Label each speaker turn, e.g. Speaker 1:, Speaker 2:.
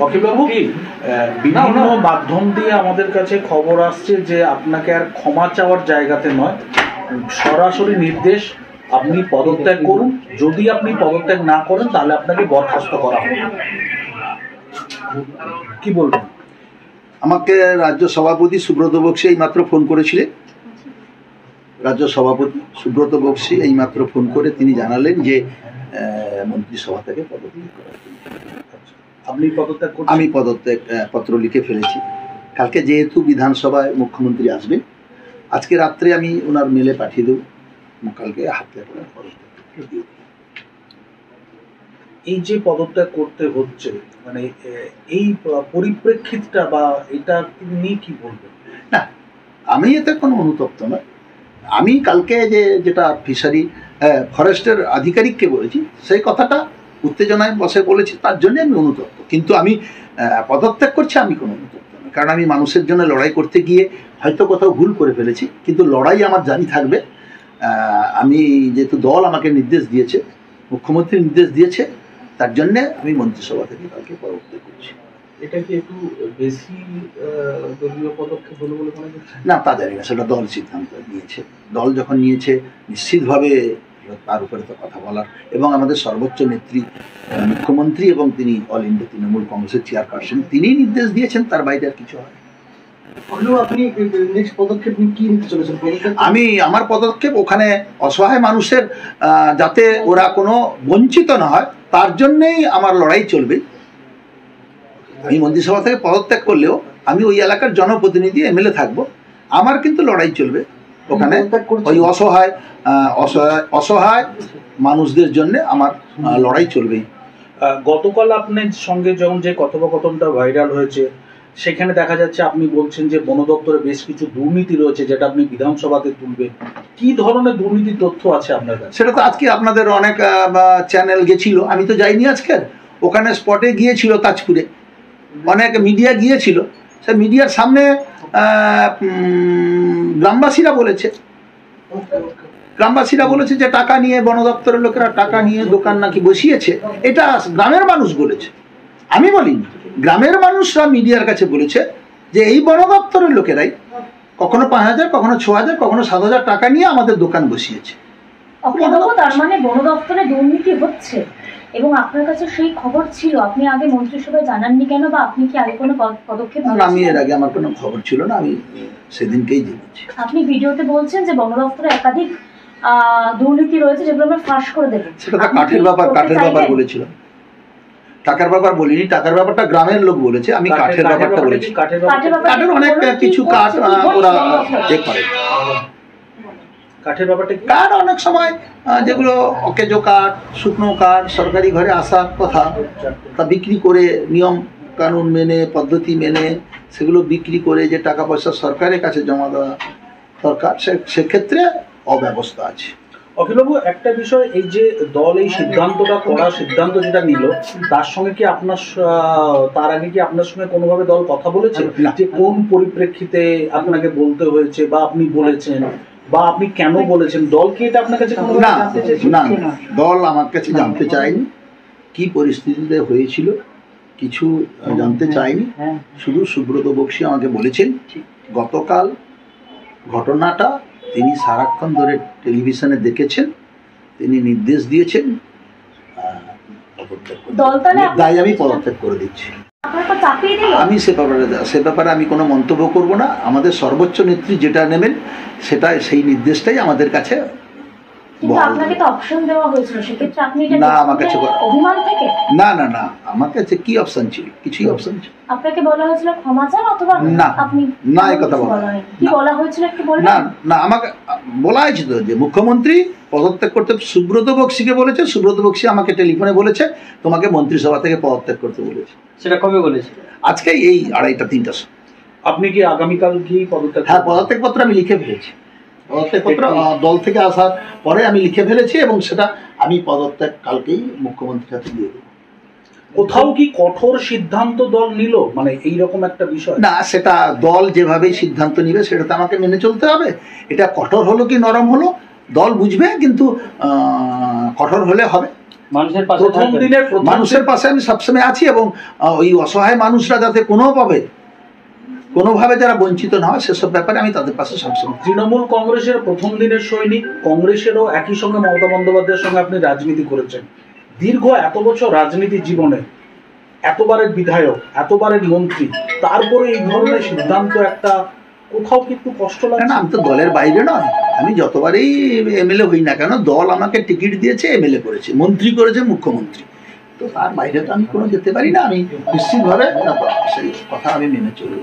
Speaker 1: অখিলবাবু, বিভিন্ন মাধ্যম দিয়ে আমাদের কাছে খবর আসছে যে আপনাকে আর ক্ষমা চাওয়ার জায়গাতে নয়, সরাসরি নির্দেশ আপনি পদত্যাগ করুন। যদি আপনি পদত্যাগ না করেন তাহলে আপনাকে বরখাস্ত করা হবে। কি বলবেন?
Speaker 2: আমাকে রাজ্য সভাপতি সুব্রত বক্সী এইমাত্র ফোন করেছিলেন। রাজ্য সভাপতি সুব্রত বক্সী এইমাত্র ফোন করে তিনি জানালেন যে মন্ত্রিসভা থেকে পদত্যাগ করা।
Speaker 1: আপনি পদত্যাগ করছেন?
Speaker 2: আমি পদত্যাগ পত্র লিখে ফেলেছি। কালকে যেহেতু বিধানসভায় মুখ্যমন্ত্রী আসবেন, আজকে রাত্রে আমি ওনার মেলে পাঠিয়ে দেব, কালকে হাতে করে পদত্যাগ দিয়ে।
Speaker 1: এই যে পদত্যাগ করতে হচ্ছে, মানে এই পরিপ্রেক্ষিতটা বা এটা নিয়ে কি বলবেন?
Speaker 2: না, আমি এতে কোনো অনুতপ্ত নয়। আমি কালকে যেটা ফিশারি ফরেস্টের আধিকারিককে বলেছি, সেই কথাটা উত্তেজনায় বসে বলেছি, তার জন্য আমি অনুতপ্ত। কিন্তু আমি পদত্যাগ করছি, আমি কোনো অনুতপ্ত নয়। কারণ আমি মানুষের জন্য লড়াই করতে গিয়ে হয়তো কোথাও ভুল করে ফেলেছি, কিন্তু লড়াই আমার জারি থাকবে। আমি যেহেতু দল আমাকে নির্দেশ দিয়েছে, মুখ্যমন্ত্রী নির্দেশ দিয়েছে, তার জন্যে আমি মন্ত্রিসভা থেকে কালকে পদত্যাগ করছি।
Speaker 1: এটা কি একটু বেশি দলীয় পদক্ষেপ হলো বলে মনে করছেন?
Speaker 2: না, তা জানি না, সেটা দল সিদ্ধান্ত নিয়েছে। দল যখন নিয়েছে নিশ্চিতভাবে তার উপরে তো কথা বলার, এবং আমাদের সর্বোচ্চ নেত্রী মুখ্যমন্ত্রী এবং তিনি অল ইন্ডিয়া তৃণমূল কংগ্রেসের চেয়ারপারসন, তিনি নির্দেশ দিয়েছেন, তার বাইরে আর কিছু হয়।
Speaker 3: আপনি নেক্সট পদক্ষেপ কি নিতে চলেছেন?
Speaker 2: আমি আমার পদক্ষেপ ওখানে অসহায় মানুষের যাতে ওরা কোনো বঞ্চিত না হয়, তার জন্যেই আমার লড়াই চলবে। আমি মন্ত্রিসভা থেকে পদত্যাগ করলেও আমি ওই এলাকার জনপ্রতিনিধি এমএলএ থাকবো, আমার কিন্তু লড়াই চলবে ওখানে ওই অসহায় মানুষদের জন্য আমার লড়াই চলবেই।
Speaker 1: গতকাল আপনার সঙ্গে যখন যে কথোপকথনটা ভাইরাল হয়েছে, সেখানে দেখা যাচ্ছে আপনি বলছেন যে বন দপ্তরে বেশ কিছু দুর্নীতি রয়েছে, যেটা আপনি বিধানসভাতে তুলবেন। কি ধরনের দুর্নীতির তথ্য আছে আপনার কাছে?
Speaker 2: সেটা তো আজকে আপনাদের অনেক চ্যানেল গেছিল, আমি তো যাইনি আজকের। ওখানে স্পটে গিয়েছিল তাজপুরে, অনেক মিডিয়া গিয়েছিল। সে মিডিয়ার সামনে গ্রামবাসীরা বলেছে যে টাকা নিয়ে বন দপ্তরের লোকেরা টাকা নিয়ে দোকান নাকি বসিয়েছে। এটা গ্রামের মানুষ বলেছে, আমি বলিনি। গ্রামের মানুষরা মিডিয়ার কাছে বলেছে যে এই বন দপ্তরের লোকেরাই কখনো 5,000, কখনো 6,000, কখনো 7,000 টাকা নিয়ে আমাদের দোকান বসিয়েছে।
Speaker 4: তার মানে বন দপ্তরে দুর্নীতি হচ্ছে এবং আপনার কাছে সেই খবর ছিল, আপনি আগে মন্ত্রিসভায় জানাননি কেন, বা আপনি কি আগে কোনো পদক্ষেপ?
Speaker 2: আমি এর আগে আমার কোনো খবর ছিল না, আমি সেদিনকেই জেনেছি।
Speaker 4: আপনি ভিডিওতে বলছেন যে বন দপ্তরে একাধিক দুর্নীতি রয়েছে, যেগুলো আমরা ফাঁস করে দেবো।
Speaker 2: সেটা তো কাঠের ব্যাপার বলেছিলাম। টাকার ব্যাপার বলিনি, টাকার ব্যাপারটা গ্রামের লোক বলেছে, আমি কাঠের ব্যাপারটা বলেছি। কাঠের অনেক কিছু কাঠ ওরা চেক করে।
Speaker 1: কাঠের ব্যাপারটা
Speaker 2: কাঠ অনেক সময় যেগুলো অকেজো কাঠ, শুকনো কাঠ সরকারি ঘরে আসার কথা, তা বিক্রি করে নিয়ম কানুন মেনে, পদ্ধতি মেনে সেগুলো বিক্রি করে যে টাকা পয়সা সরকারের কাছে জমা দেওয়া দরকার, সেক্ষেত্রে অব্যবস্থা আছে।
Speaker 1: অখিলবাবু, একটা বিষয়, এই যে দল এই সিদ্ধান্ত যেটা নিল, তার সঙ্গে কি তার আগে কি আপনার সঙ্গে কোনোভাবে দল কথা বলেছে যে কোন পরিপ্রেক্ষিতে আপনাকে বলতে হয়েছে, বা আপনি বলেছেন, বা আপনি কেন বলেছেন? দল কি এটা আপনার কাছে
Speaker 2: না, দল আমার কাছে জানতে চায়নি কি পরিস্থিতিতে হয়েছিল, কিছু জানতে চায়নি। শুধু সুব্রত বক্সী আমাকে বলেছেন গতকাল ঘটনাটা তিনি সারাক্ষণ ধরে টেলিভিশনে দেখেছেন, তিনি নির্দেশ দিয়েছেন, তাই আমি পদত্যাগ করে দিচ্ছি। আমি সে ব্যাপারে আমি কোনো মন্তব্য করব না। আমাদের সর্বোচ্চ নেত্রী যেটা নেবেন সেই নির্দেশটাই আমাদের কাছে। না, আমার কাছে আমার কাছে কি অপশন ছিল? কিছুই অপশন ছিল।
Speaker 4: আপনাকে বলা হয়েছিল ক্ষমা চান, অথবা
Speaker 2: না, এই কথা
Speaker 4: বলা হয়েছিল একটু বলবেন?
Speaker 2: না, আমাকে বলা হয়েছিল যে মুখ্যমন্ত্রী পদত্যাগ করতে সুব্রত বক্সীকে বলেছে, সুব্রত বক্সী আমাকে টেলিফোনে বলেছে তোমাকে মন্ত্রিসভা থেকে পদত্যাগ করতে বলেছে।
Speaker 3: সেটা কবে বলেছে?
Speaker 2: আজকে এই 2:30-3টার সময়।
Speaker 1: আপনি কি আগামীকাল কি পদত্যাগ?
Speaker 2: হ্যাঁ, পদত্যাগ পত্র আমি লিখে ফেলেছি। পদত্যাগপত্র দল থেকে আসার পরে আমি লিখে ফেলেছি, এবং সেটা আমি পদত্যাগ কালকেই মুখ্যমন্ত্রীর হাতে দিয়ে দেবো।
Speaker 1: কোথাও কি কঠোর সিদ্ধান্ত দল নিল, মানে এইরকম একটা বিষয়?
Speaker 2: না, সেটা দল যেভাবেই সিদ্ধান্ত নিবে সেটাতে আমাকে মেনে চলতে হবে। এটা কঠোর হলো কি নরম হলো দল বুঝবে, কিন্তু কঠোর হলে হবে।
Speaker 5: মানুষের পাশে
Speaker 1: প্রথম
Speaker 5: থাকবেন।
Speaker 1: দিনের
Speaker 2: মানুষের পাশে আমি সবসময় আছি, এবং ওই অসহায় মানুষরা যাতে কোনোভাবে যারা বঞ্চিত না হয় সেসব ব্যাপারে আমি তাদের পাশে সবসময়।
Speaker 1: তৃণমূল কংগ্রেসের প্রথম দিনের সৈনিক, কংগ্রেসেরও একই সঙ্গে মমতা বন্দ্যোপাধ্যায়ের সঙ্গে আপনি রাজনীতি করেছেন। দীর্ঘ এত বছর রাজনীতি জীবনে, এতবারের বিধায়ক, এতবারের মন্ত্রী, তারপরে এই ধরনের সিদ্ধান্ত একটা কোথাও কিন্তু কষ্ট
Speaker 2: না,
Speaker 1: লাগে।
Speaker 2: আমি তো দলের বাইরে নয়, আমি যতবারই এমএলএ হই না কেন দল আমাকে টিকিট দিয়েছে, এমএলএ করেছে, মন্ত্রী করেছে, মুখ্যমন্ত্রী, তো তার বাইরে তো আমি কোনো যেতে পারি না। আমি নিশ্চিতভাবে সেই কথা আমি মেনে চলব।